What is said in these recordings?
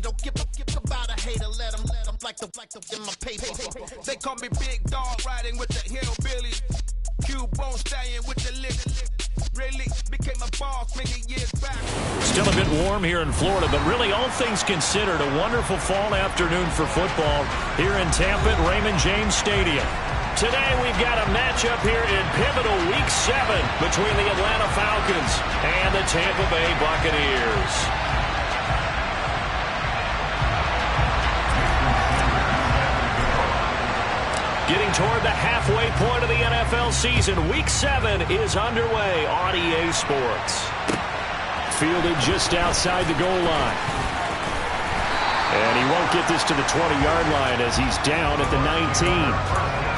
Don't give about a hater, let them like the in my paper. They call me Big Dog, riding with the hillbillies. Cube-bone stallion with the lick. Really became a boss many years back. Still a bit warm here in Florida, but really all things considered, a wonderful fall afternoon for football here in Tampa at Raymond James Stadium. Today we've got a matchup here in pivotal Week 7 between the Atlanta Falcons and the Tampa Bay Buccaneers. Getting toward the halfway point of the NFL season, Week 7 is underway on EA Sports. Fielded just outside the goal line. And he won't get this to the 20-yard line as he's down at the 19.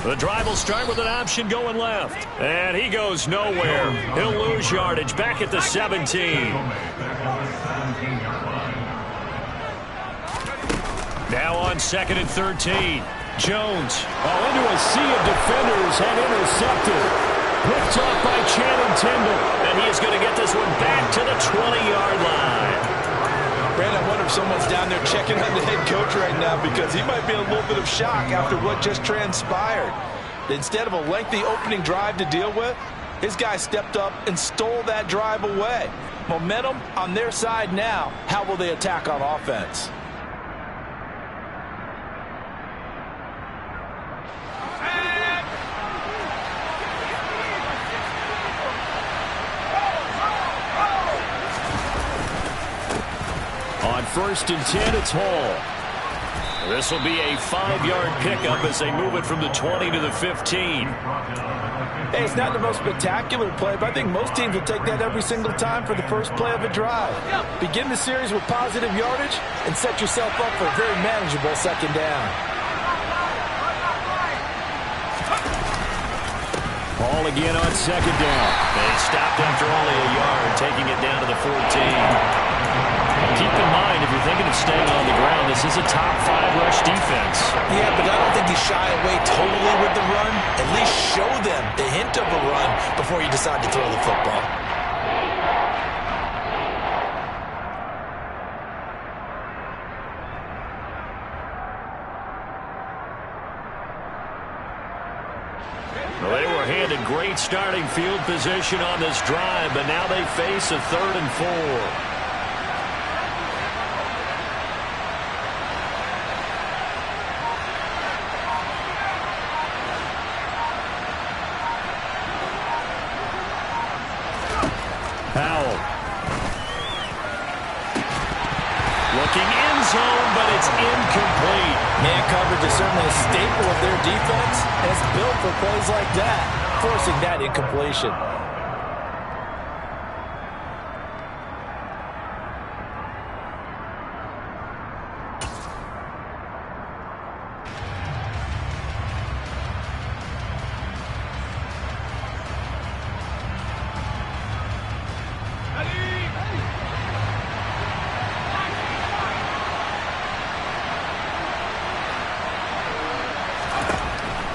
The drive will start with an option going left. And he goes nowhere. He'll lose yardage back at the 17. Now on 2nd and 13. Jones into a sea of defenders and intercepted. Picked off by Channing Tindall. And he is going to get this one back to the 20-yard line. Brandon, I wonder if someone's down there checking on the head coach right now because he might be in a little bit of shock after what just transpired. Instead of a lengthy opening drive to deal with, his guy stepped up and stole that drive away. Momentum on their side now. How will they attack on offense? On 1st and 10, it's Hall. This will be a 5-yard pickup as they move it from the 20 to the 15. Hey, it's not the most spectacular play, but I think most teams will take that every single time for the first play of a drive. Begin the series with positive yardage and set yourself up for a very manageable 2nd down. Hall again on 2nd down. They stopped after only a yard, taking it down to the 14. Keep in mind, if you're thinking of staying on the ground, this is a top 5 rush defense. Yeah, but I don't think you shy away totally with the run. At least show them the hint of a run before you decide to throw the football. Well, they were handed great starting field position on this drive, but now they face a 3rd and 4. Powell. Looking end zone, but it's incomplete. Man coverage is certainly a staple of their defense, and it's built for plays like that, forcing that incompletion.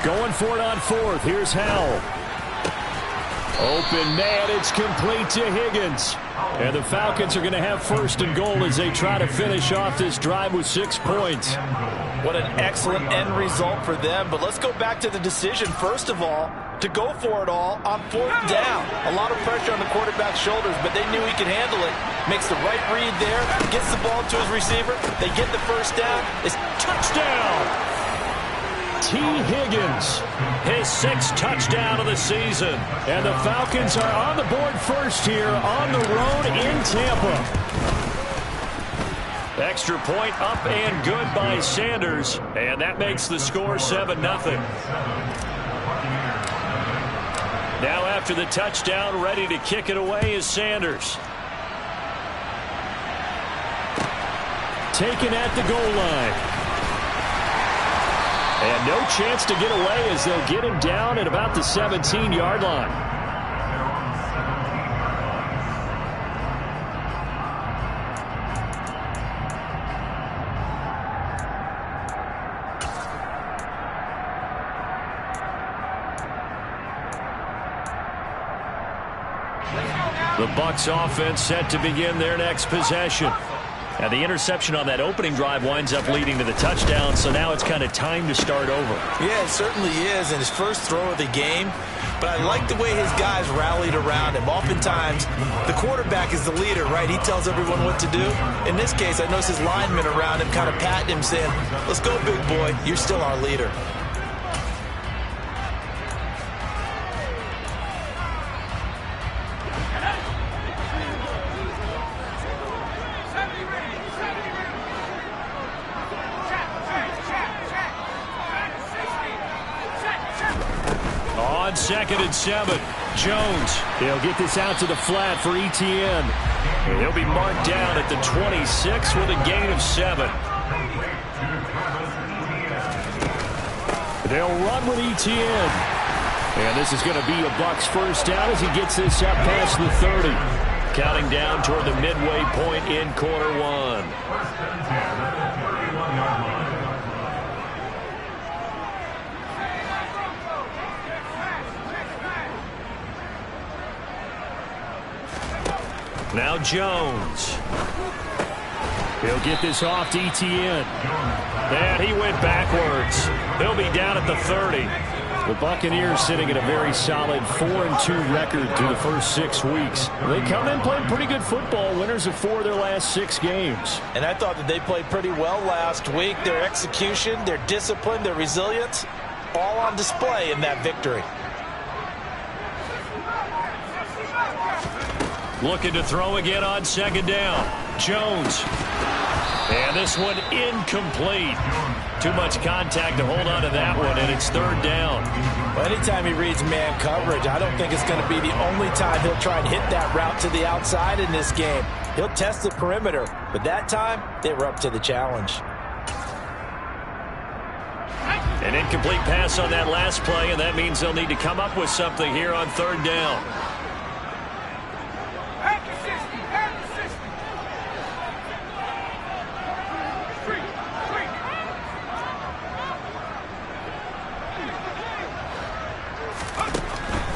Going for it on 4th. Here's Howell. Open man. It's complete to Higgins. And the Falcons are going to have 1st and goal as they try to finish off this drive with 6 points. What an excellent end result for them. But let's go back to the decision, first of all, to go for it all on 4th down. A lot of pressure on the quarterback's shoulders, but they knew he could handle it. Makes the right read there, gets the ball to his receiver. They get the 1st down. It's touchdown. T. Higgins, his 6th touchdown of the season. And the Falcons are on the board first here on the road in Tampa. Extra point up and good by Sanders. And that makes the score 7-0. Now after the touchdown, ready to kick it away is Sanders. taken at the goal line. And no chance to get away as they'll get him down at about the 17-yard line. The Bucs offense set to begin their next possession. Now the interception on that opening drive winds up leading to the touchdown, so now it's kind of time to start over. Yeah, it certainly is, and his first throw of the game. But I like the way his guys rallied around him. Oftentimes, the quarterback is the leader, right? He tells everyone what to do. In this case, I noticed his linemen around him kind of patting him, saying, "Let's go, big boy. You're still our leader." On 2nd and 7, Jones. He'll get this out to the flat for Etienne. He'll be marked down at the 26 with a gain of 7. They'll run with Etienne. And this is going to be a Bucs first down as he gets this up past the 30. Counting down toward the midway point in quarter one. Now Jones. He'll get this off to Etienne. And he went backwards. He'll be down at the 30. The Buccaneers sitting at a very solid 4-2 record through the first 6 weeks. They come in playing pretty good football, winners of 4 of their last 6 games. And I thought that they played pretty well last week. Their execution, their discipline, their resilience, all on display in that victory. Looking to throw again on 2nd down. Jones. And this one incomplete. Too much contact to hold on to that one, and it's 3rd down. Well, anytime he reads man coverage, I don't think it's going to be the only time he'll try and hit that route to the outside in this game. He'll test the perimeter, but that time, they were up to the challenge. An incomplete pass on that last play, and that means they'll need to come up with something here on 3rd down.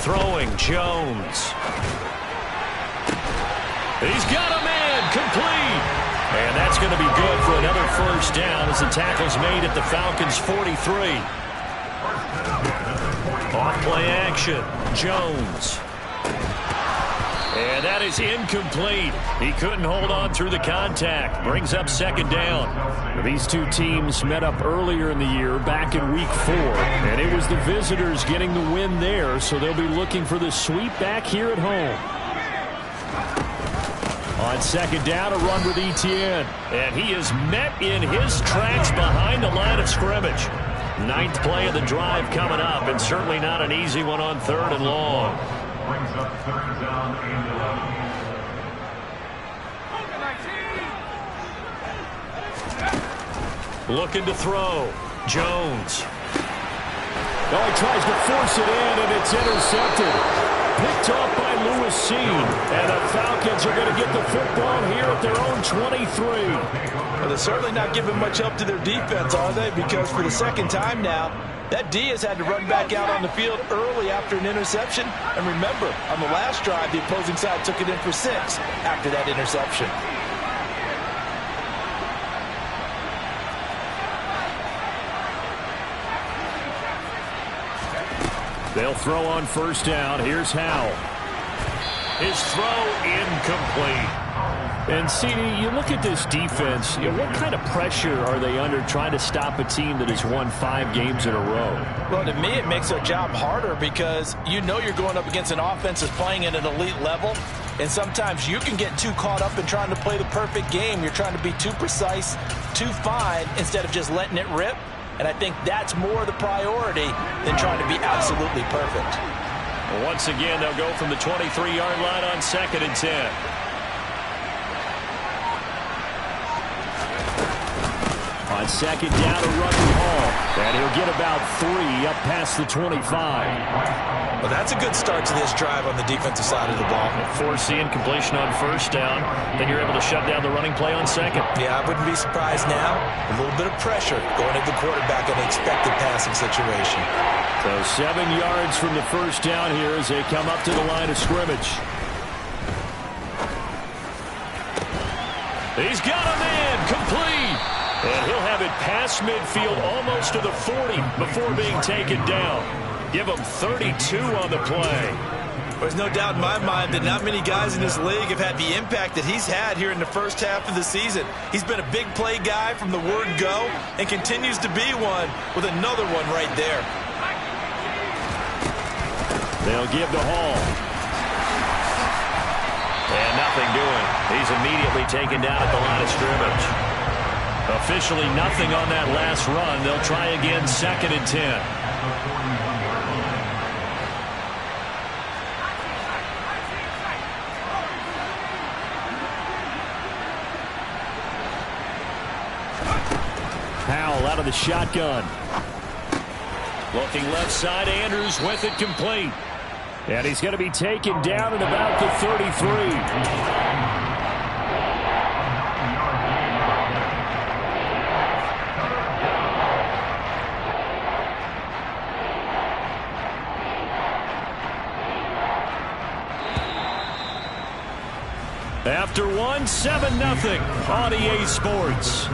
Throwing Jones. He's got a man complete. And that's going to be good for another first down as the tackle's made at the Falcons' 43. Off play action. Jones. And that is incomplete. He couldn't hold on through the contact. Brings up 2nd down. These two teams met up earlier in the year, back in Week 4. And it was the visitors getting the win there, so they'll be looking for the sweep back here at home. On 2nd down, a run with Etienne. And he is met in his tracks behind the line of scrimmage. 9th play of the drive coming up, and certainly not an easy one on 3rd and long. Brings up 3rd down and 11. Looking to throw. Jones. Oh, he tries to force it in, and it's intercepted. Picked off by Lewis Cine. And the Falcons are going to get the football here at their own 23. Well, they're certainly not giving much help to their defense, are they? Because for the 2nd time now, that D has had to run back out on the field early after an interception. And remember, on the last drive, the opposing side took it in for 6 after that interception. They'll throw on 1st down. Here's Howell. His throw incomplete. And, CD, you look at this defense, what kind of pressure are they under trying to stop a team that has won 5 games in a row? Well, to me, it makes their job harder because you know you're going up against an offense that's playing at an elite level, and sometimes you can get too caught up in trying to play the perfect game. You're trying to be too precise, too fine, instead of just letting it rip. And I think that's more the priority than trying to be absolutely perfect. Well, once again, they'll go from the 23-yard line on 2nd and 10. On second down, a run to Hall. And he'll get about 3 up past the 25. Well, that's a good start to this drive on the defensive side of the ball. Forcing completion on first down. Then you're able to shut down the running play on second. Yeah, I wouldn't be surprised now. A little bit of pressure going at the quarterback in an expected passing situation. So 7 yards from the first down here as they come up to the line of scrimmage. He's got a man complete. And he'll have it past midfield almost to the 40 before being taken down. Give him 32 on the play. There's no doubt in my mind that not many guys in this league have had the impact that he's had here in the first half of the season. He's been a big play guy from the word go and continues to be one with another one right there. They'll give to Hall. And nothing doing. He's immediately taken down at the line of scrimmage. Officially nothing on that last run. They'll try again, 2nd and 10. Powell out of the shotgun. Looking left side, Andrews with it complete. And he's going to be taken down at about the 33. After 1, 7-0 on EA Sports.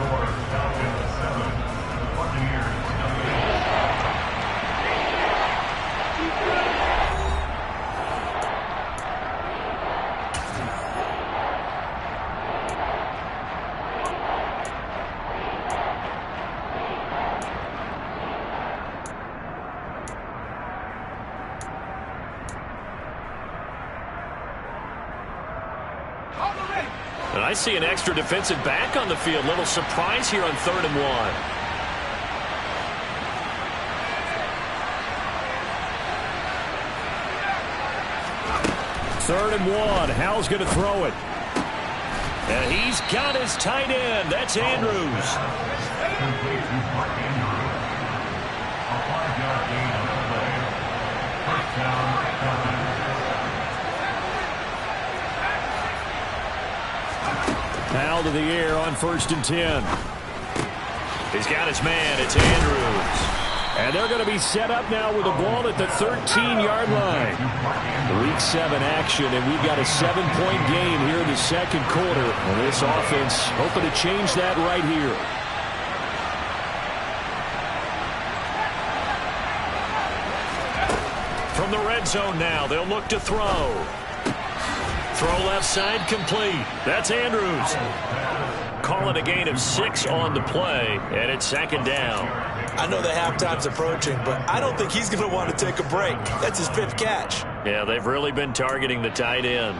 And I see an extra defensive back on the field. Little surprise here on 3rd and 1. 3rd and 1. Howell's going to throw it. And he's got his tight end. That's Andrews. Powell to the air on 1st and 10. He's got his man. It's Andrews. And they're going to be set up now with the ball at the 13-yard line. Week 7 action, and we've got a 7-point game here in the second quarter. And this offense hoping to change that right here. From the red zone now, they'll look to throw. Throw left side complete. That's Andrews. Calling a gain of 6 on the play, and it's 2nd down. I know the halftime's approaching, but I don't think he's going to want to take a break. That's his 5th catch. Yeah, they've really been targeting the tight end.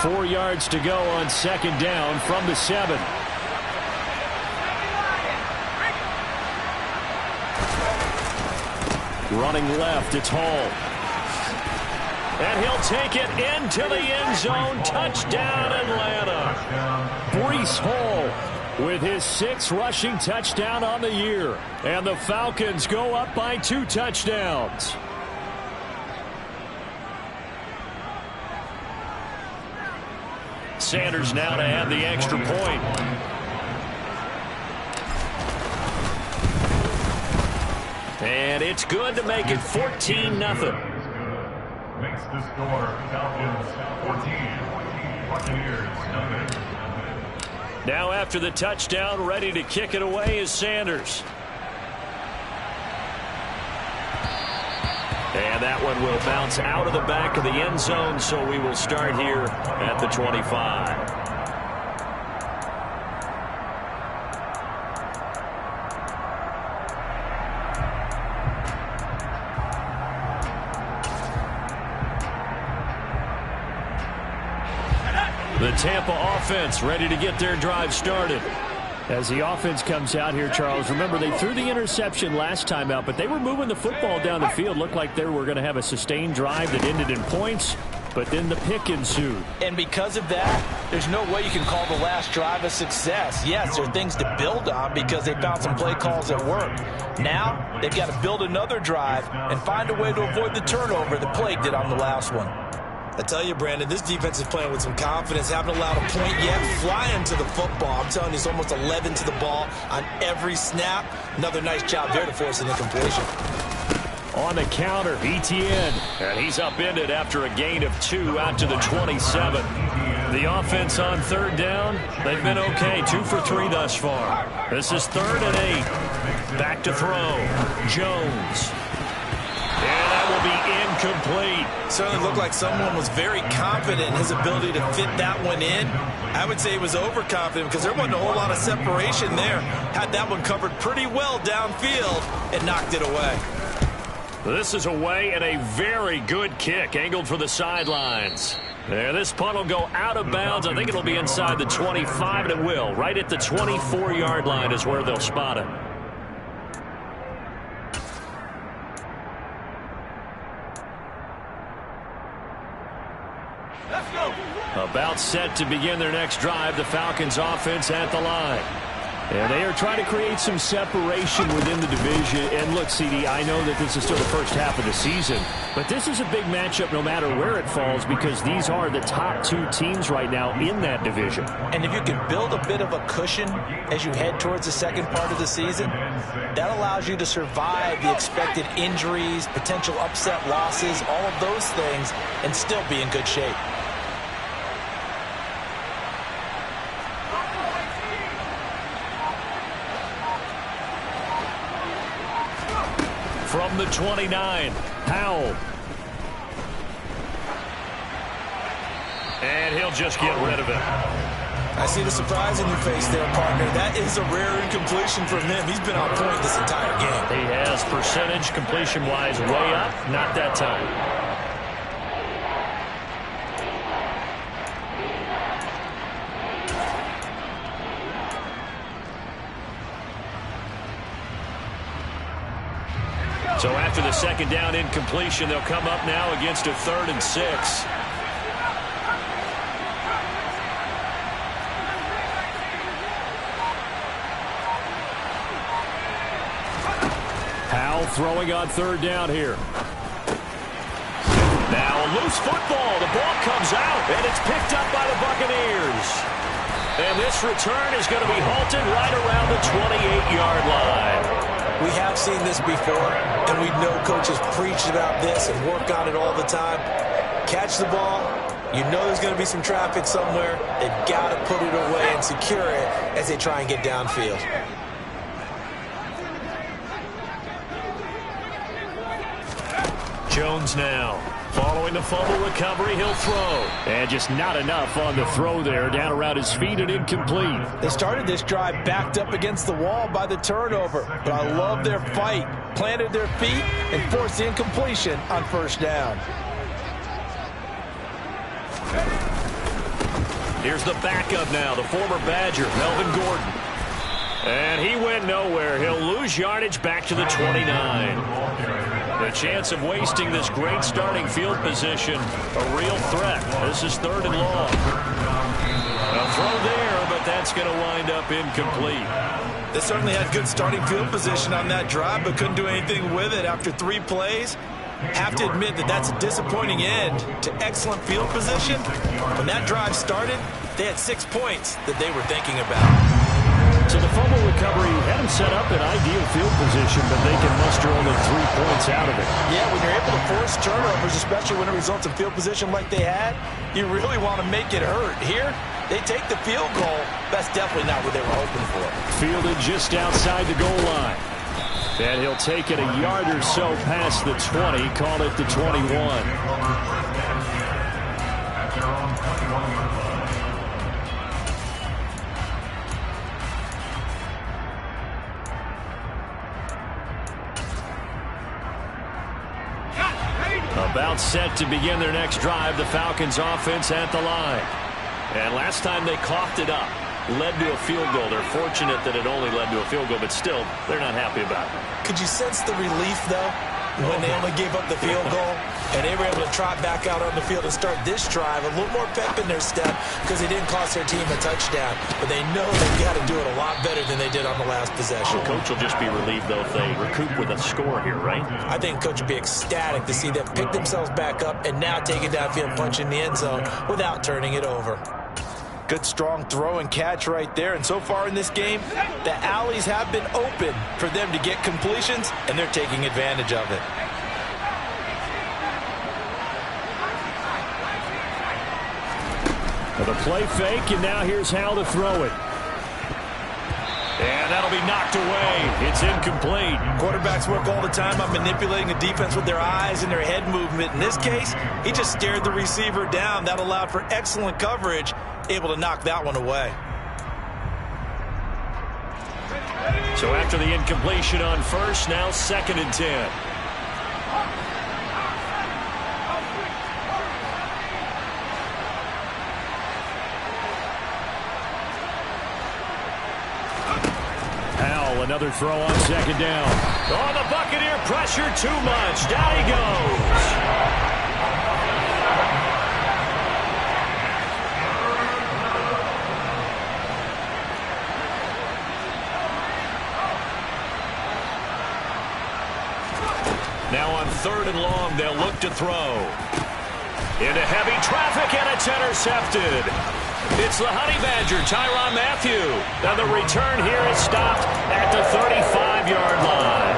4 yards to go on 2nd down from the 7. Running left, it's Hall. And he'll take it into the end zone. Touchdown, Atlanta. Breece Hall with his 6th rushing touchdown on the year. And the Falcons go up by 2 touchdowns. Sanders now to add the extra point. And it's good to make it 14-0. Makes the score Falcons 14, Buccaneers nothing. Now after the touchdown, ready to kick it away is Sanders. And that one will bounce out of the back of the end zone, so we will start here at the 25. The Tampa offense ready to get their drive started. As the offense comes out here, Charles, remember they threw the interception last time out, but they were moving the football down the field. Looked like they were going to have a sustained drive that ended in points. but then the pick ensued. And because of that, there's no way you can call the last drive a success. Yes, there are things to build on because they found some play calls that work. Now, they've got to build another drive and find a way to avoid the turnover that plagued it on the last one. I tell you, Brandon, this defense is playing with some confidence. Haven't allowed a point yet. Flying to the football. I'm telling you, it's almost 11 to the ball on every snap. Another nice job there to force an incompletion. On the counter, Etienne, and he's upended after a gain of 2 out to the 27. The offense on third down, they've been okay, 2 for 3 thus far. This is 3rd and 8. Back to throw, Jones. And that will be incomplete. Certainly looked like someone was very confident in his ability to fit that one in. I would say he was overconfident because there wasn't a whole lot of separation there. Had that one covered pretty well downfield and knocked it away. This is away and a very good kick, angled for the sidelines. There, this punt will go out of bounds. I think it'll be inside the 25, and it will. Right at the 24-yard line is where they'll spot it. Let's go. About set to begin their next drive, the Falcons offense at the line. And they are trying to create some separation within the division. And look, CD, I know that this is still the first half of the season, but this is a big matchup no matter where it falls because these are the top 2 teams right now in that division. And if you can build a bit of a cushion as you head towards the second part of the season, that allows you to survive the expected injuries, potential upset losses, all of those things, and still be in good shape. From the 29, Howell. And he'll just get rid of it. I see the surprise in your face there, partner. That is a rare incompletion from him. He's been on point this entire game. He has percentage completion-wise way up, not that time. So after the second down incompletion, they'll come up now against a 3rd and 6. Howell throwing on 3rd down here. Now a loose football. The ball comes out, and it's picked up by the Buccaneers. And this return is going to be halted right around the 28-yard line. We have seen this before, and we know coaches preach about this and work on it all the time. Catch the ball. You know there's going to be some traffic somewhere. They've got to put it away and secure it as they try and get downfield. Jones now. Following the fumble recovery, he'll throw. And just not enough on the throw there. Down around his feet and incomplete. They started this drive backed up against the wall by the turnover, but I love their fight. Planted their feet and forced the incompletion on 1st down. Here's the backup now, the former Badger, Melvin Gordon. And he went nowhere. He'll lose yardage back to the 29. The chance of wasting this great starting field position, a real threat. This is 3rd and long. A throw there, but that's going to wind up incomplete. They certainly had good starting field position on that drive, but couldn't do anything with it after 3 plays. Have to admit that that's a disappointing end to excellent field position. When that drive started, they had 6 points that they were thinking about. So the fumble recovery had them set up in ideal field position, but they can muster only 3 points out of it. Yeah, when you're able to force turnovers, especially when it results in field position like they had, you really want to make it hurt. Here, they take the field goal. That's definitely not what they were hoping for. Fielded just outside the goal line. And he'll take it a yard or so past the 20, call it the 21. About set to begin their next drive, the Falcons offense at the line. And last time they coughed it up, led to a field goal. They're fortunate that it only led to a field goal, but still, they're not happy about it. Could you sense the relief, though? when they only gave up the field goal, and they were able to trot back out on the field and start this drive a little more pep in their step because they didn't cost their team a touchdown. But they know they've got to do it a lot better than they did on the last possession. The coach will just be relieved, though, if they recoup with a score here, right? I think the coach will be ecstatic to see them pick themselves back up and now take it downfield and punch in the end zone without turning it over. Good, strong throw and catch right there. And so far in this game, the alleys have been open for them to get completions, and they're taking advantage of it. The play fake, and now here's how to throw it. And that'll be knocked away. It's incomplete. Quarterbacks work all the time on manipulating the defense with their eyes and their head movement. In this case, he just stared the receiver down. That allowed for excellent coverage, able to knock that one away. So after the incompletion on first, now 2nd and 10. Another throw on 2nd down. Oh, the Buccaneer pressure too much. Down he goes. Now on 3rd and long, they'll look to throw. Into heavy traffic, and it's intercepted. It's the Honey Badger, Tyrann Mathieu. Now the return here is stopped at the 35-yard line.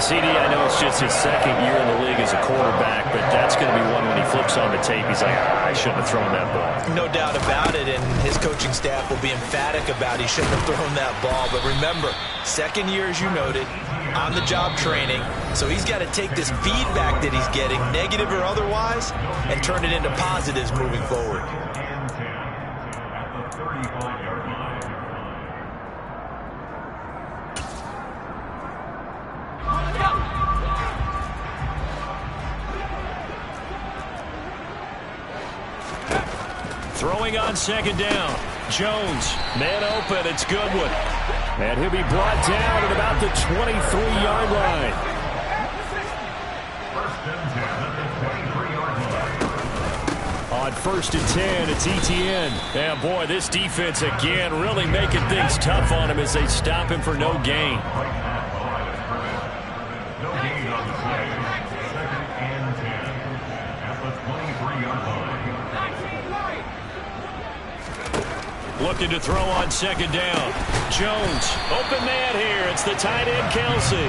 CD, I know it's just his 2nd year in the league as a quarterback, but that's going to be one when he flips on the tape. He's like, I shouldn't have thrown that ball. No doubt about it, and his coaching staff will be emphatic about he shouldn't have thrown that ball. But remember, 2nd year, as you noted, on-the-job training. So he's got to take this feedback that he's getting, negative or otherwise, and turn it into positives moving forward. Throwing on 2nd down. Jones, man open, it's Goodwin. And he'll be brought down at about the 23-yard line. On 1st and 10, it's Etienne. And boy, this defense again really making things tough on him as they stop him for no gain. No gain on the play. 2nd and 10 at the 23-yard line. Looking to throw on 2nd down. Jones, open man here. It's the tight end, Kelsey.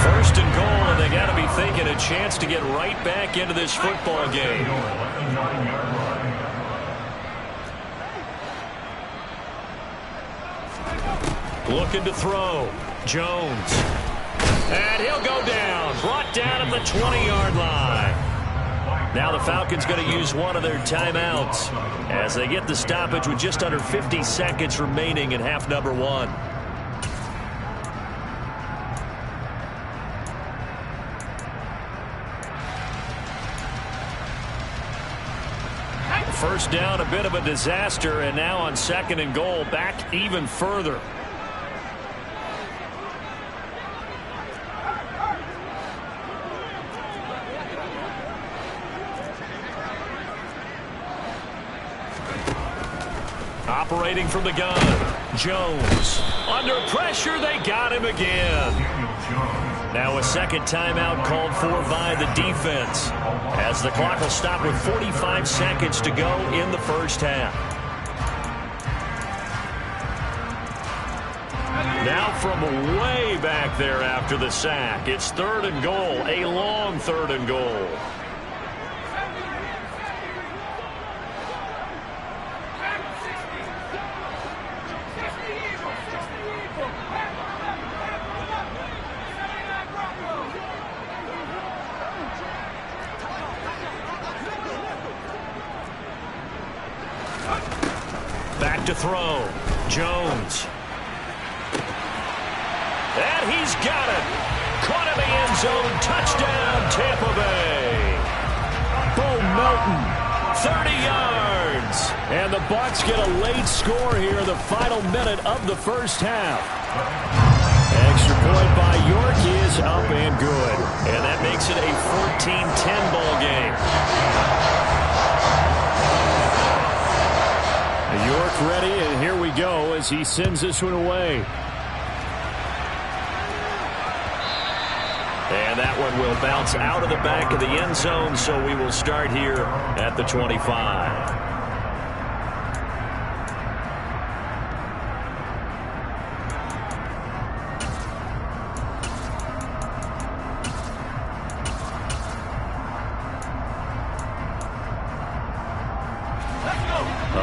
1st and goal, and they got to be thinking a chance to get right back into this football game. Looking to throw. Jones. And he'll go down. Brought down at the 20-yard line. Now the Falcons going to use one of their timeouts as they get the stoppage with just under 50 seconds remaining in half number 1. First down, a bit of a disaster, and now on 2nd and goal, back even further. Operating from the gun, Jones. Under pressure, they got him again. Now a 2nd timeout called for by the defense, as the clock will stop with 45 seconds to go in the 1st half. Now from way back there after the sack, it's 3rd and goal, a long 3rd and goal. Back to throw. Jones. And he's got it. Caught in the end zone. Touchdown, Tampa Bay. Bo Melton, 30 yards. And the Bucs get a late score here in the final minute of the 1st half. Extra point by York is up and good. And that makes it a 14-10 ball game. York ready, and here we go as he sends this one away. And that one will bounce out of the back of the end zone, so we will start here at the 25.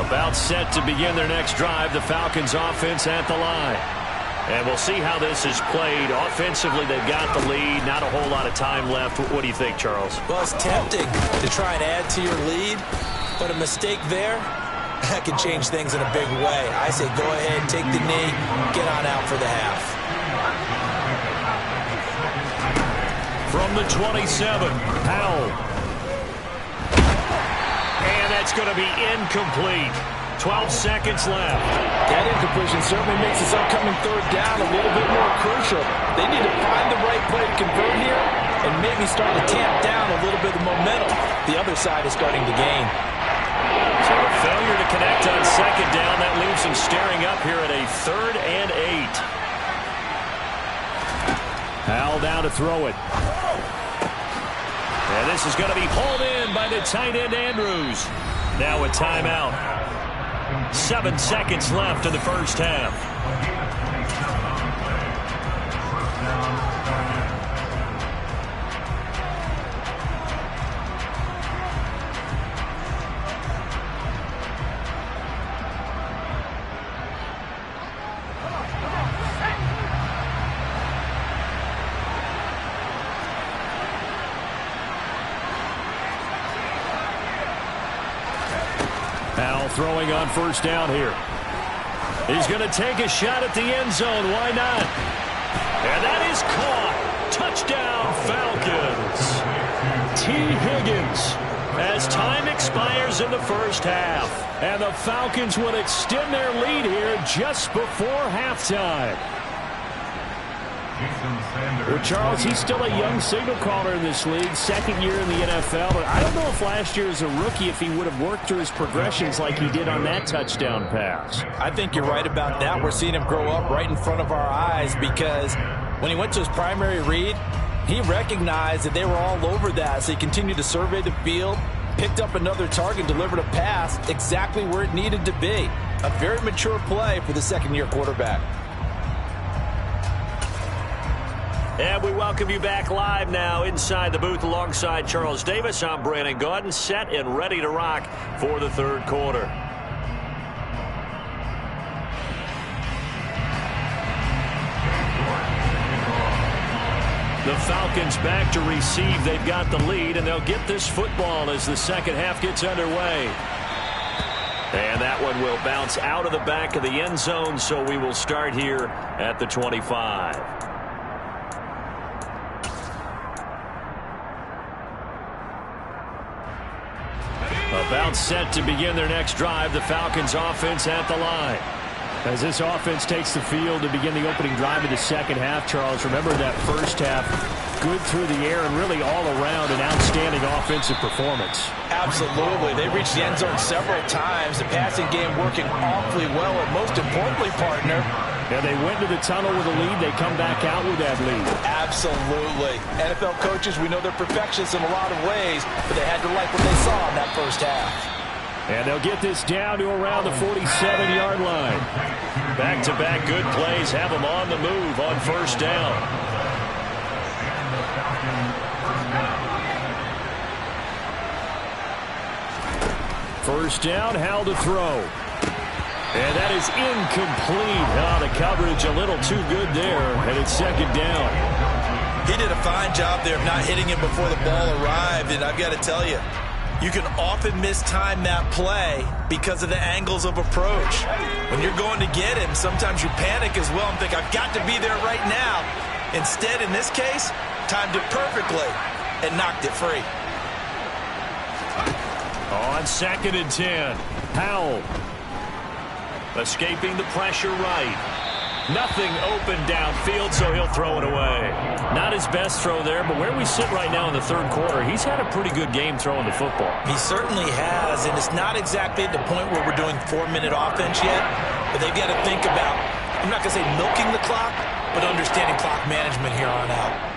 About set to begin their next drive, the Falcons offense at the line. And we'll see how this is played. Offensively, they've got the lead. Not a whole lot of time left. What do you think, Charles? Well, it's tempting to try and add to your lead, but a mistake there, that can change things in a big way. I say go ahead, take the knee, get on out for the half. From the 27, Powell. And that's going to be incomplete. 12 seconds left. That incompletion certainly makes this upcoming third down a little bit more crucial. They need to find the right play to convert here and maybe start to tamp down a little bit of momentum. The other side is starting to gain. So a failure to connect on second down. That leaves them staring up here at a 3rd and 8. Powell down to throw it. And this is going to be pulled in by the tight end Andrews. Now a timeout. 7 seconds left in the first half. Powell throwing on first down here. He's going to take a shot at the end zone. Why not? And that is caught. Touchdown, Falcons. T. Higgins as time expires in the first half. And the Falcons will extend their lead here just before halftime. Well, Charles, he's still a young signal caller in this league, second year in the NFL. But I don't know if last year as a rookie, if he would have worked through his progressions like he did on that touchdown pass. I think you're right about that. We're seeing him grow up right in front of our eyes because when he went to his primary read, he recognized that they were all over that. So he continued to survey the field, picked up another target, delivered a pass exactly where it needed to be. A very mature play for the second-year quarterback. And we welcome you back live now inside the booth alongside Charles Davis. I'm Brandon Gaudin, set and ready to rock for the third quarter. The Falcons back to receive. They've got the lead, and they'll get this football as the second half gets underway. And that one will bounce out of the back of the end zone, so we will start here at the 25. About set to begin their next drive, the Falcons offense at the line. As this offense takes the field to begin the opening drive of the second half, Charles, remember that first half, good through the air and really all around an outstanding offensive performance. Absolutely. They reached the end zone several times. The passing game working awfully well, and most importantly, partner, yeah, they went to the tunnel with a lead. They come back out with that lead. Absolutely. NFL coaches, we know they're perfectionists in a lot of ways, but they had to like what they saw in that first half. And they'll get this down to around the 47-yard line. Back-to-back good plays have them on the move on first down. First down, Howell to throw. And that is incomplete. The coverage a little too good there, and it's second down. He did a fine job there of not hitting him before the ball arrived, and I've got to tell you, you can often mistime that play because of the angles of approach. When you're going to get him, sometimes you panic as well and think, I've got to be there right now. Instead, in this case, timed it perfectly and knocked it free. On 2nd and 10, Powell escaping the pressure right. Nothing open downfield, so he'll throw it away. Not his best throw there, but where we sit right now in the third quarter, he's had a pretty good game throwing the football. He certainly has, and it's not exactly at the point where we're doing 4-minute offense yet, but they've got to think about, I'm not going to say milking the clock, but understanding clock management here on out.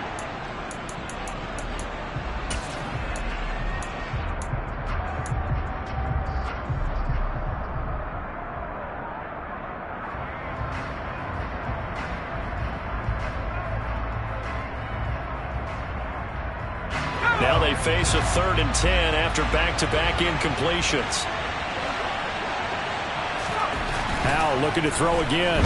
Now they face a 3rd and 10 after back-to-back incompletions. Howell looking to throw again.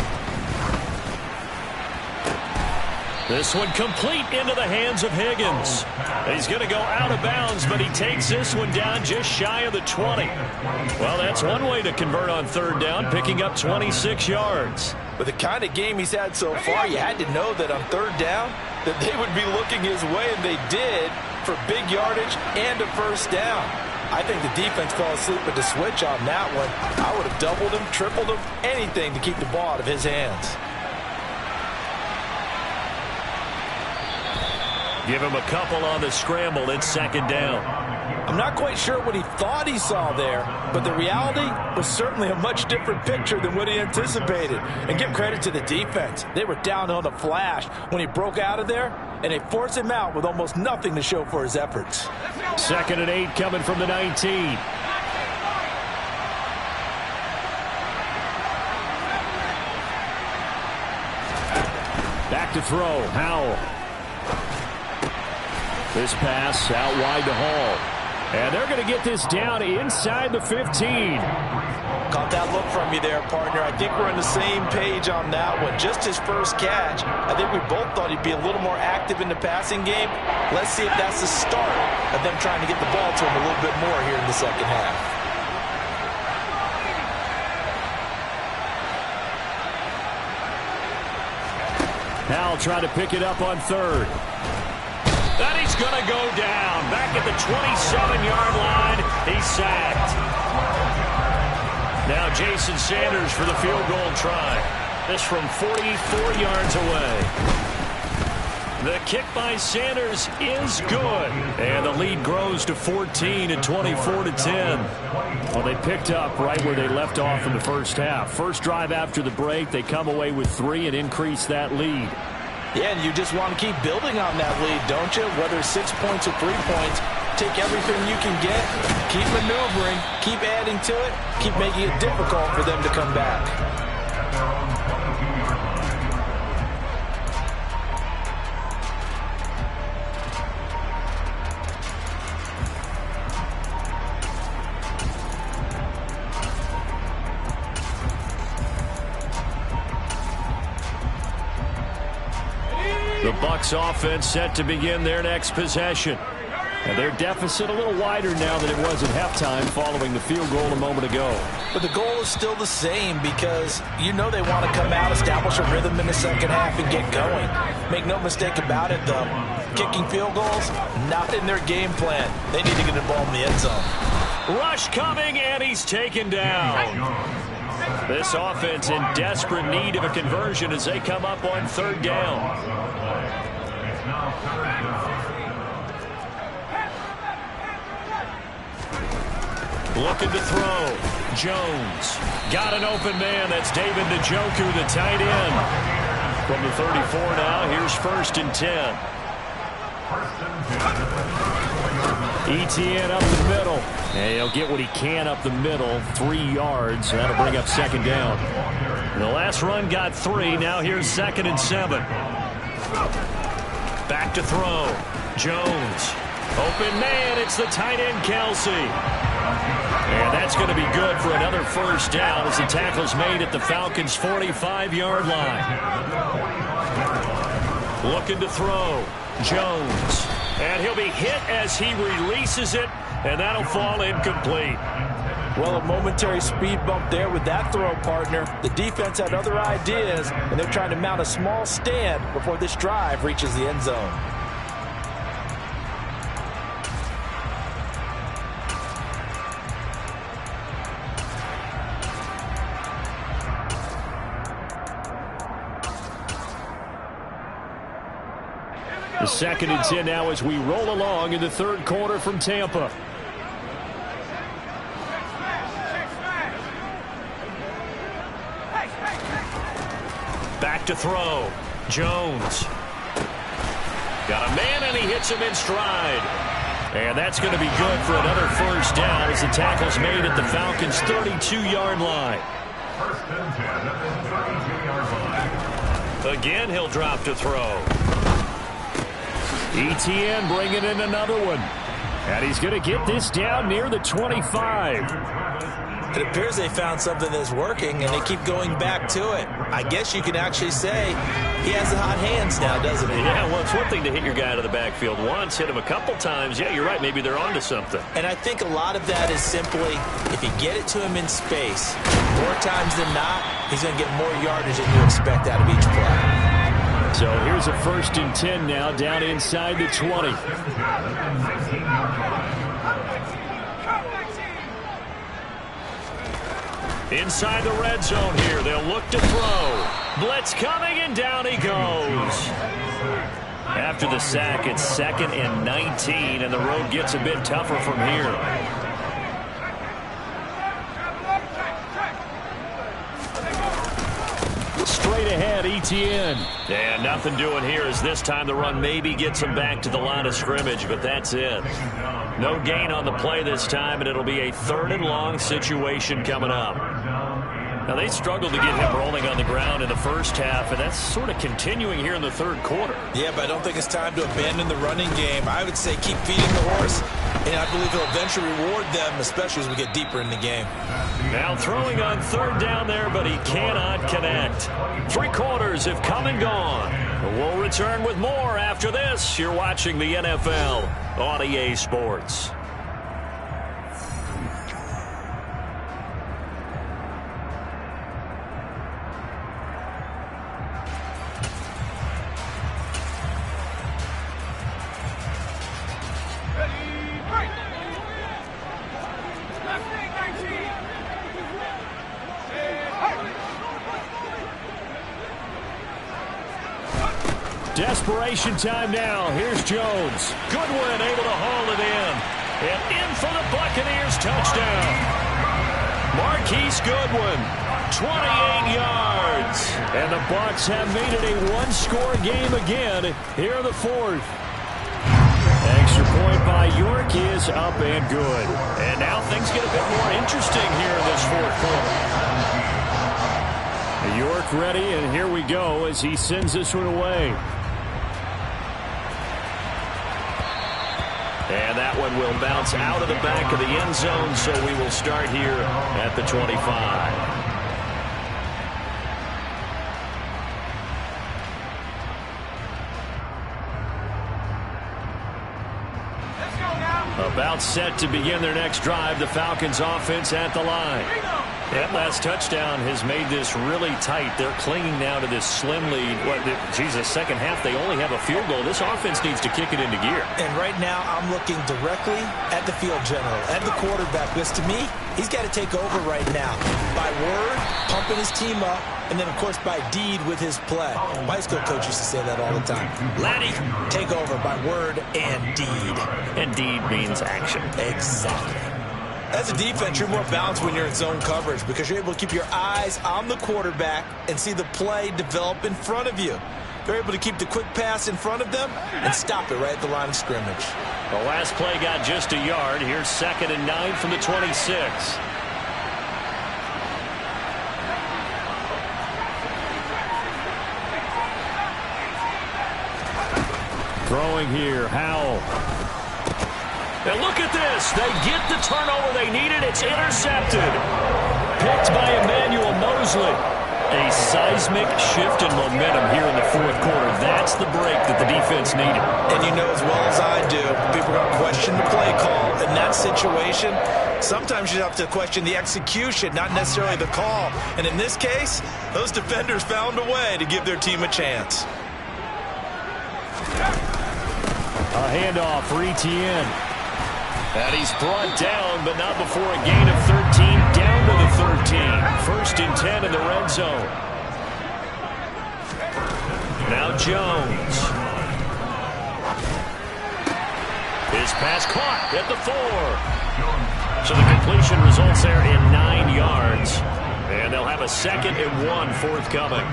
This one complete into the hands of Higgins. He's going to go out of bounds, but he takes this one down just shy of the 20. Well, that's one way to convert on 3rd down, picking up 26 yards. With the kind of game he's had so far, you had to know that on 3rd down that they would be looking his way, and they did, for big yardage and a 1st down. I think the defense fell asleep with the switch on that one. I would have doubled him, tripled him, anything to keep the ball out of his hands. Give him a couple on the scramble. It's 2nd down. I'm not quite sure what he thought he saw there, but the reality was certainly a much different picture than what he anticipated. And give credit to the defense. They were down on a flash when he broke out of there, and they forced him out with almost nothing to show for his efforts. 2nd and 8 coming from the 19. Back to throw. Howell. This pass out wide to Hall. And they're going to get this down inside the 15. Caught that look from you there, partner. I think we're on the same page on that one. Just his first catch. I think we both thought he'd be a little more active in the passing game. Let's see if that's the start of them trying to get the ball to him a little bit more here in the 2nd half. Howell trying to pick it up on 3rd. That he's going to go down. Back at the 27-yard line. He's sacked. Now Jason Sanders for the field goal try. This from 44 yards away. The kick by Sanders is good. And the lead grows to 14 at 24-10. Well, they picked up right where they left off in the first half. First drive after the break, they come away with 3 and increase that lead. Yeah, and you just want to keep building on that lead, don't you? Whether 6 points or 3 points, take everything you can get, keep maneuvering, keep adding to it, keep making it difficult for them to come back. The Bucs offense set to begin their next possession. And their deficit a little wider now than it was at halftime following the field goal a moment ago. But the goal is still the same because you know they want to come out, establish a rhythm in the 2nd half, and get going. Make no mistake about it, though. Kicking field goals, not in their game plan. They need to get involved in the end zone. Rush coming, and he's taken down. This offense in desperate need of a conversion as they come up on 3rd down. Looking to throw. Jones. Got an open man. That's David Njoku, the tight end. From the 34 now, here's 1st and 10. Etienne up the middle. And he'll get what he can up the middle. 3 yards. That'll bring up 2nd down. The last run got 3. Now here's 2nd and 7. Back to throw. Jones. Open man. It's the tight end, Kelsey. And that's going to be good for another 1st down as the tackle's made at the Falcons' 45-yard line. Looking to throw. Jones. And he'll be hit as he releases it, and that'll fall incomplete. Well, a momentary speed bump there with that throw, partner. The defense had other ideas, and they're trying to mount a small stand before this drive reaches the end zone. The 2nd and 10 now as we roll along in the 3rd quarter from Tampa. Back to throw. Jones. Got a man, and he hits him in stride. And that's going to be good for another 1st down as the tackle's made at the Falcons' 32-yard line. 1st and 10 at the 32-yard line. Again, he'll drop to throw. ETN bringing in another one. And he's going to get this down near the 25. It appears they found something that's working, and they keep going back to it. I guess you can actually say he has the hot hands now, doesn't he? Yeah, well, it's one thing to hit your guy out of the backfield once, hit him a couple times. Yeah, you're right. Maybe they're onto something. And I think a lot of that is simply if you get it to him in space, more times than not, he's going to get more yardage than you expect out of each play. So here's a 1st and 10 now down inside the 20. Inside the red zone here. They'll look to throw. Blitz coming, and down he goes. After the sack, it's 2nd and 19, and the road gets a bit tougher from here. Straight ahead, ETN. And nothing doing here as this time the run maybe gets him back to the line of scrimmage, but that's it. No gain on the play this time, and it'll be a 3rd and long situation coming up. Now, they struggled to get him rolling on the ground in the 1st half, and that's sort of continuing here in the 3rd quarter. Yeah, but I don't think it's time to abandon the running game. I would say keep feeding the horse, and I believe he'll eventually reward them, especially as we get deeper in the game. Now throwing on 3rd down there, but he cannot connect. 3 quarters have come and gone. We'll return with more after this. You're watching the NFL on EA Sports. Desperation time now. Here's Jones. Goodwin able to haul it in. And in for the Buccaneers touchdown. Marquise Goodwin, 28 yards. And the Bucs have made it a 1-score game again here in the 4th. Extra point by York is up and good. And now things get a bit more interesting here in this 4th quarter. York ready, and here we go as he sends this one away. And that one will bounce out of the back of the end zone, so we will start here at the 25. About set to begin their next drive, the Falcons offense at the line. That last touchdown has made this really tight. They're clinging now to this slim lead. Second half, they only have a field goal. This offense needs to kick it into gear. And right now, I'm looking directly at the field general, at the quarterback, because to me, he's got to take over right now. By word, pumping his team up, and then, of course, by deed with his play. My high school coach used to say that all the time. Laddie, take over by word and deed. And deed means action. Exactly. As a defense, you're more balanced when you're in zone coverage because you're able to keep your eyes on the quarterback and see the play develop in front of you. They're able to keep the quick pass in front of them and stop it right at the line of scrimmage. The last play got just a yard. Here's 2nd and 9 from the 26. Throwing here, Howell. And look at this. They get the turnover they needed. It's intercepted. Picked by Emmanuel Mosley. A seismic shift in momentum here in the 4th quarter. That's the break that the defense needed. And you know as well as I do, people are going to question the play call. In that situation, sometimes you have to question the execution, not necessarily the call. And in this case, those defenders found a way to give their team a chance. A handoff for ETN. And he's brought down, but not before a gain of 13, down to the 13. 1st and 10 in the red zone. Now Jones. This pass caught at the 4. So the completion results there in 9 yards. And they'll have a 2nd and 1 forthcoming.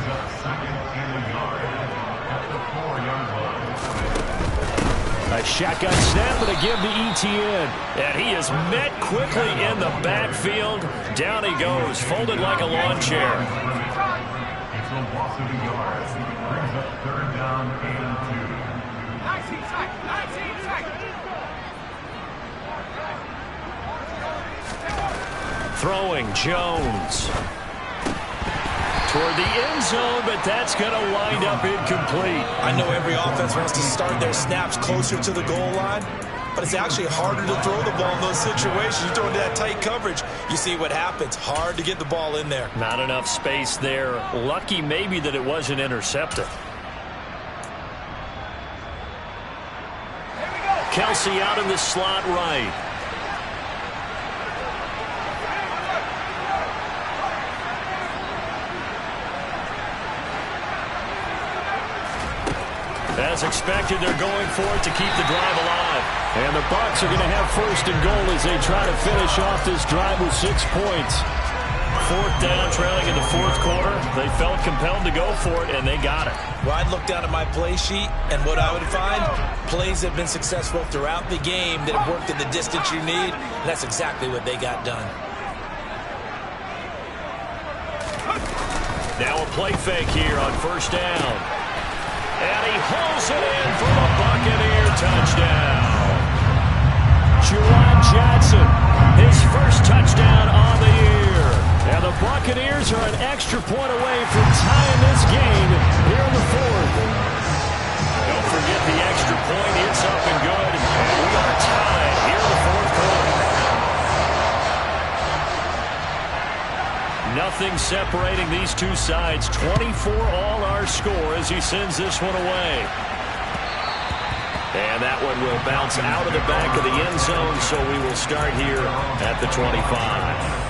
A shotgun snap and a give to ETN. And he is met quickly in the backfield. Down he goes, folded like a lawn chair. It's a loss of yards. Brings up 3rd down and 2. Throwing Jones toward the end zone, but that's going to wind up incomplete. I know every offense wants to start their snaps closer to the goal line, but it's actually harder to throw the ball in those situations. You throw into that tight coverage, you see what happens. Hard to get the ball in there. Not enough space there. Lucky maybe that it wasn't intercepted. Kelsey out in the slot right. As expected, they're going for it to keep the drive alive. And the Bucs are going to have 1st and goal as they try to finish off this drive with 6 points. 4th down, trailing in the 4th quarter. They felt compelled to go for it, and they got it. Well, I'd look down at my play sheet, and what I would find, plays have been successful throughout the game that have worked in the distance you need, and that's exactly what they got done. Now a play fake here on 1st down. And he hauls it in for a Buccaneer touchdown. Juwan Johnson, his 1st touchdown on the year. And the Buccaneers are an extra point away from tying this game here in the 4th. Don't forget the extra point. It's up and good. And we are tied here in the 4th quarter. Nothing separating these two sides. 24 all our score as he sends this one away. And that one will bounce out of the back of the end zone, so we will start here at the 25.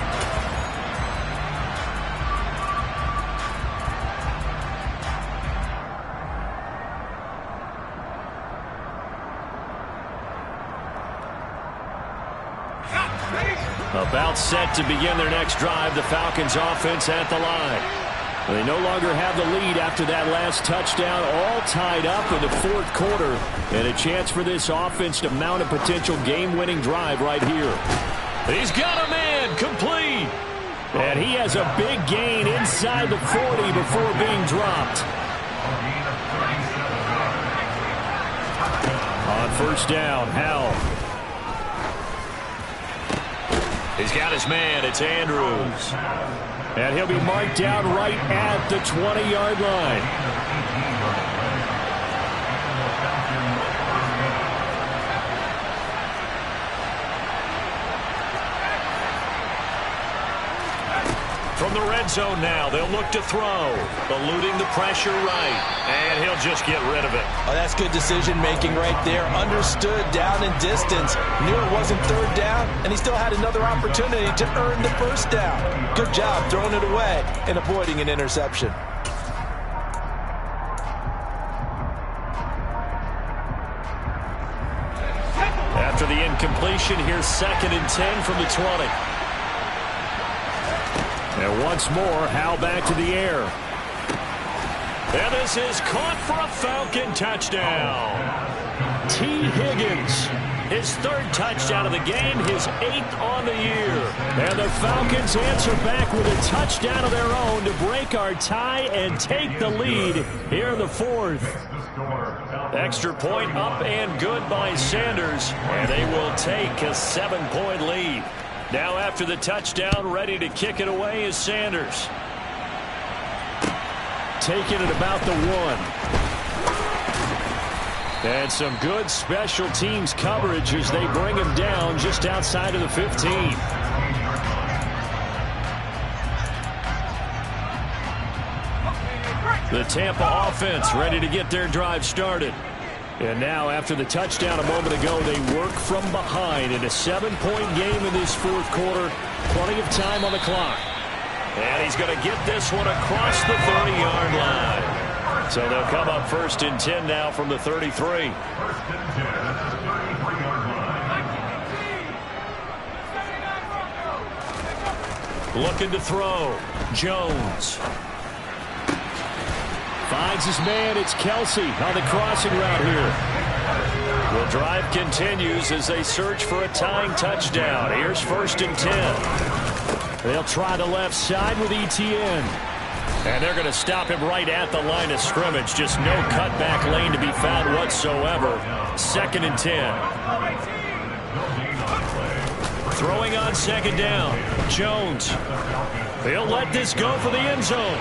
About set to begin their next drive, the Falcons offense at the line. They no longer have the lead after that last touchdown, all tied up in the 4th quarter, and a chance for this offense to mount a potential game-winning drive right here. He's got a man, complete. And he has a big gain inside the 40 before being dropped. On 1st down, Howell. He's got his man. It's Andrews. And he'll be marked down right at the 20-yard line. From the red zone now, they'll look to throw. Eluding the pressure right. And he'll just get rid of it. Oh, that's good decision-making right there. Understood down and distance. Knew it wasn't 3rd down, and he still had another opportunity to earn the 1st down. Good job throwing it away and avoiding an interception. After the incompletion, here's 2nd and 10 from the 20. And once more, Howell back to the air. And this is caught for a Falcon touchdown. T. Higgins, his 3rd touchdown of the game, his 8th on the year. And the Falcons answer back with a touchdown of their own to break our tie and take the lead here in the 4th. Extra point up and good by Sanders. And they will take a 7-point lead. Now after the touchdown, ready to kick it away is Sanders. Taking it about the 1. And some good special teams coverage as they bring him down just outside of the 15. The Tampa offense ready to get their drive started. And now, after the touchdown a moment ago, they work from behind in a 7-point game in this 4th quarter. Plenty of time on the clock. And he's going to get this one across the 30-yard line. So they'll come up 1st and 10 now from the 33. 1st and 10 at the 33-yard line. Looking to throw. Jones. Finds his man. It's Kelsey on the crossing route here. The drive continues as they search for a tying touchdown. Here's 1st and 10. They'll try the left side with Etienne. And they're going to stop him right at the line of scrimmage. Just no cutback lane to be found whatsoever. 2nd and 10. Throwing on 2nd down. Jones. He'll let this go for the end zone.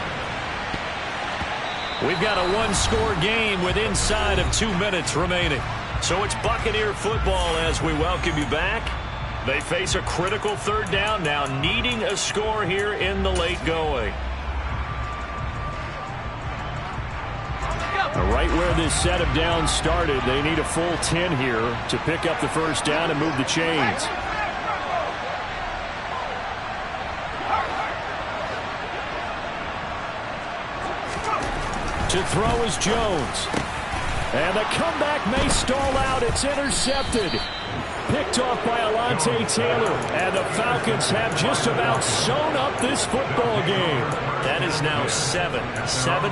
We've got a one-score game with inside of 2 minutes remaining. So it's Buccaneer football as we welcome you back. They face a critical 3rd down now, needing a score here in the late going. Right where this set of downs started, they need a full 10 here to pick up the 1st down and move the chains. To throw is Jones. And the comeback may stall out. It's intercepted. Picked off by Alontae Taylor. And the Falcons have just about sewn up this football game. That is now 7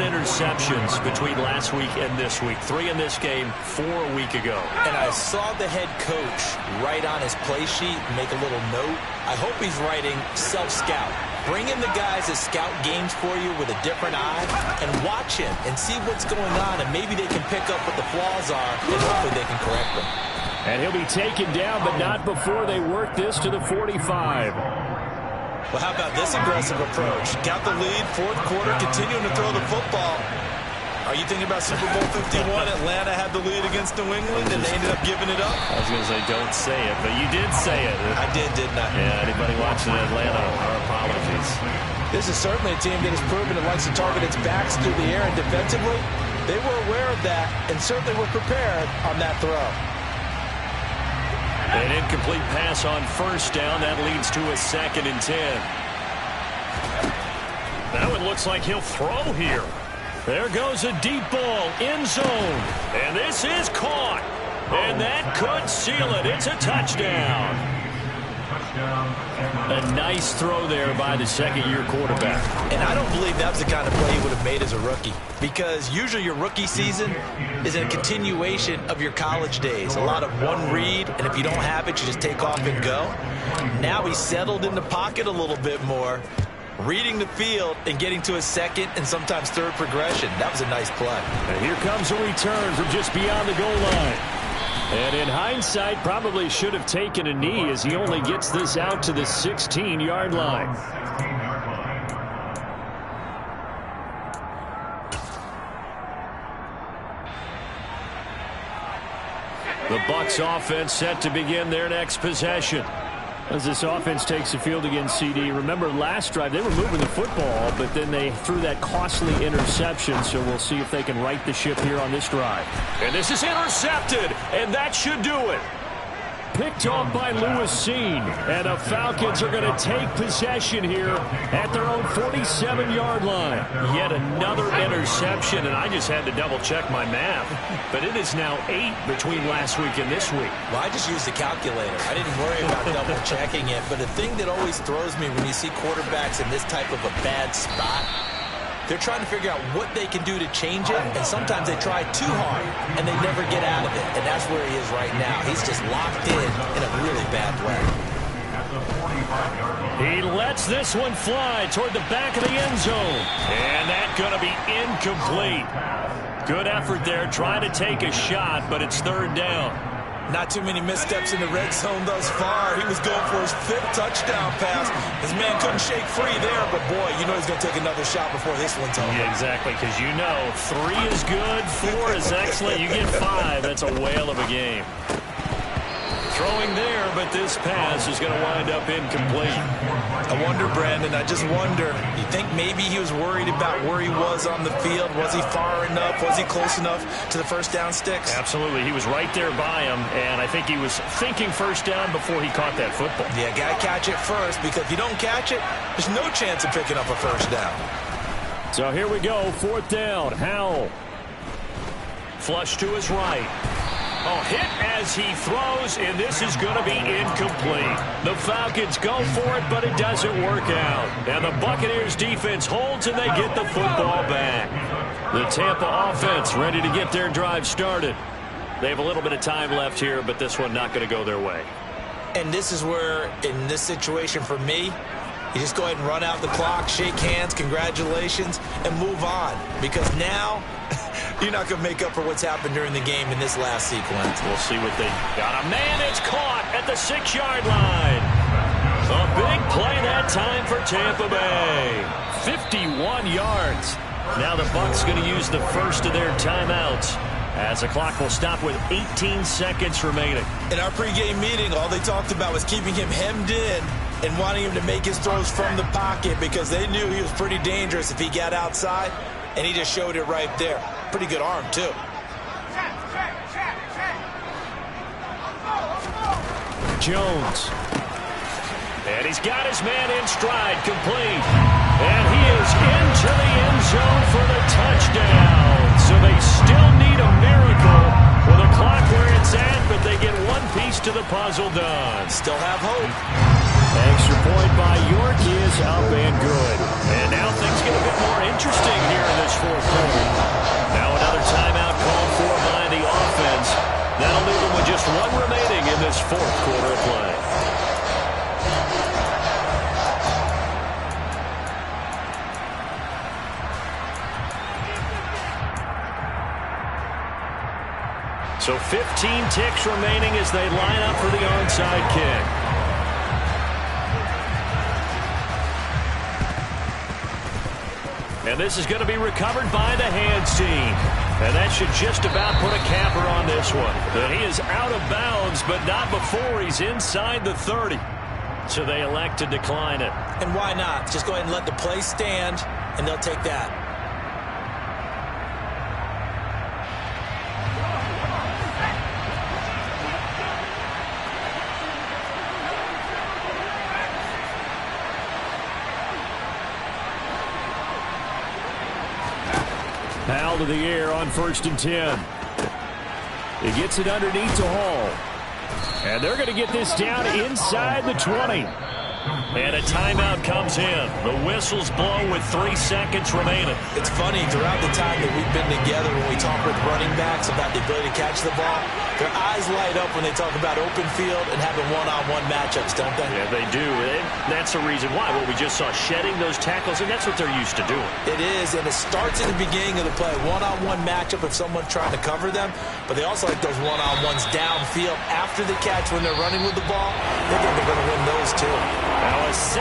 interceptions between last week and this week. 3 in this game, 4 a week ago. And I saw the head coach write on his play sheet, make a little note. I hope he's writing self-scout. Bring in the guys that scout games for you with a different eye and watch him and see what's going on, and maybe they can pick up what the flaws are, and hopefully they can correct them. And he'll be taken down, but not before they work this to the 45. Well, how about this aggressive approach? Got the lead, 4th quarter, continuing to throw the football. Are you thinking about Super Bowl 51? Atlanta had the lead against New England, and they ended up giving it up? I was going to say, don't say it, but you did say it. I did, didn't I? Yeah, anybody watching Atlanta, our apologies. This is certainly a team that has proven it likes to target its backs through the air, and defensively, they were aware of that and certainly were prepared on that throw. An incomplete pass on 1st down. That leads to a 2nd and 10. Now it looks like he'll throw here. There goes a deep ball, end zone. And this is caught. And that could seal it. It's a touchdown. A nice throw there by the 2nd-year quarterback. And I don't believe that was the kind of play he would have made as a rookie, because usually your rookie season is a continuation of your college days. A lot of one read, and if you don't have it, you just take off and go. Now he's settled in the pocket a little bit more, reading the field and getting to a 2nd and sometimes 3rd progression. That was a nice play. And here comes a return from just beyond the goal line. And in hindsight, probably should have taken a knee as he only gets this out to the 16-yard line. The Bucs offense set to begin their next possession. As this offense takes the field against CD, remember last drive they were moving the football, but then they threw that costly interception, so we'll see if they can right the ship here on this drive. And this is intercepted, and that should do it. Picked off by Lewis Seen, and the Falcons are going to take possession here at their own 47-yard line. Yet another interception, and I just had to double-check my math. But it is now 8 between last week and this week. Well, I just used the calculator. I didn't worry about double-checking it. But the thing that always throws me when you see quarterbacks in this type of a bad spot, they're trying to figure out what they can do to change it, and sometimes they try too hard, and they never get out of it. And that's where he is right now. He's just locked in a really bad way. He lets this one fly toward the back of the end zone. And that's going to be incomplete. Good effort there, trying to take a shot, but it's 3rd down. Not too many missteps in the red zone thus far. He was going for his 5th touchdown pass. His man couldn't shake free there, but boy, you know he's going to take another shot before this one's over. Yeah, exactly, because you know 3 is good, 4 is excellent. You get 5, that's a whale of a game. Throwing there, but this pass is going to wind up incomplete. I wonder, Brandon, I just wonder, you think maybe he was worried about where he was on the field? Was he far enough? Was he close enough to the 1st down sticks? Absolutely. He was right there by him, and I think he was thinking 1st down before he caught that football. Yeah, got to catch it first, because if you don't catch it, there's no chance of picking up a 1st down. So here we go, 4th down. Howell. Flush to his right. Oh, hit as he throws, and this is going to be incomplete. The Falcons go for it, but it doesn't work out. And the Buccaneers defense holds, and they get the football back. The Tampa offense ready to get their drive started. They have a little bit of time left here, but this one not going to go their way. And this is where, in this situation for me, you just go ahead and run out the clock, shake hands, congratulations, and move on. Because now, you're not going to make up for what's happened during the game in this last sequence. We'll see what they got. A man is caught at the 6-yard line. A big play that time for Tampa Bay. 51 yards. Now the Bucs going to use the first of their timeouts, as the clock will stop with 18 seconds remaining. In our pregame meeting, all they talked about was keeping him hemmed in and wanting him to make his throws from the pocket because they knew he was pretty dangerous if he got outside, and he just showed it right there. Pretty good arm, too. Jones. And he's got his man in stride, complete. And he is into the end zone for the touchdown. So they still need a miracle with a clock where it's at, but they get one piece to the puzzle done. Still have hope. Extra point by York is up and good. And now things get a bit more interesting here in this fourth quarter. Now another timeout called for by the offense. That'll leave them with just one remaining in this fourth quarter of play. So 15 ticks remaining as they line up for the onside kick. And this is going to be recovered by the hands team. And that should just about put a capper on this one. And he is out of bounds, but not before he's inside the 30. So they elect to decline it. And why not? Just go ahead and let the play stand, and they'll take that. Foul to the air on 1st and 10. He gets it underneath to Hall. And they're going to get this down inside the 20. And a timeout comes in. The whistle's blown with 3 seconds remaining. It's funny, throughout the time that we've been together, when we talk with running backs about the ability to catch the ball, their eyes light up when they talk about open field and having one-on-one matchups, don't they? Yeah, they do. And that's the reason why. What we just saw, shedding those tackles, and that's what they're used to doing. It is, and it starts at the beginning of the play. One-on-one matchup if someone's trying to cover them, but they also like those one-on-ones downfield after the catch when they're running with the ball. They think they're going to win those, too. Now a second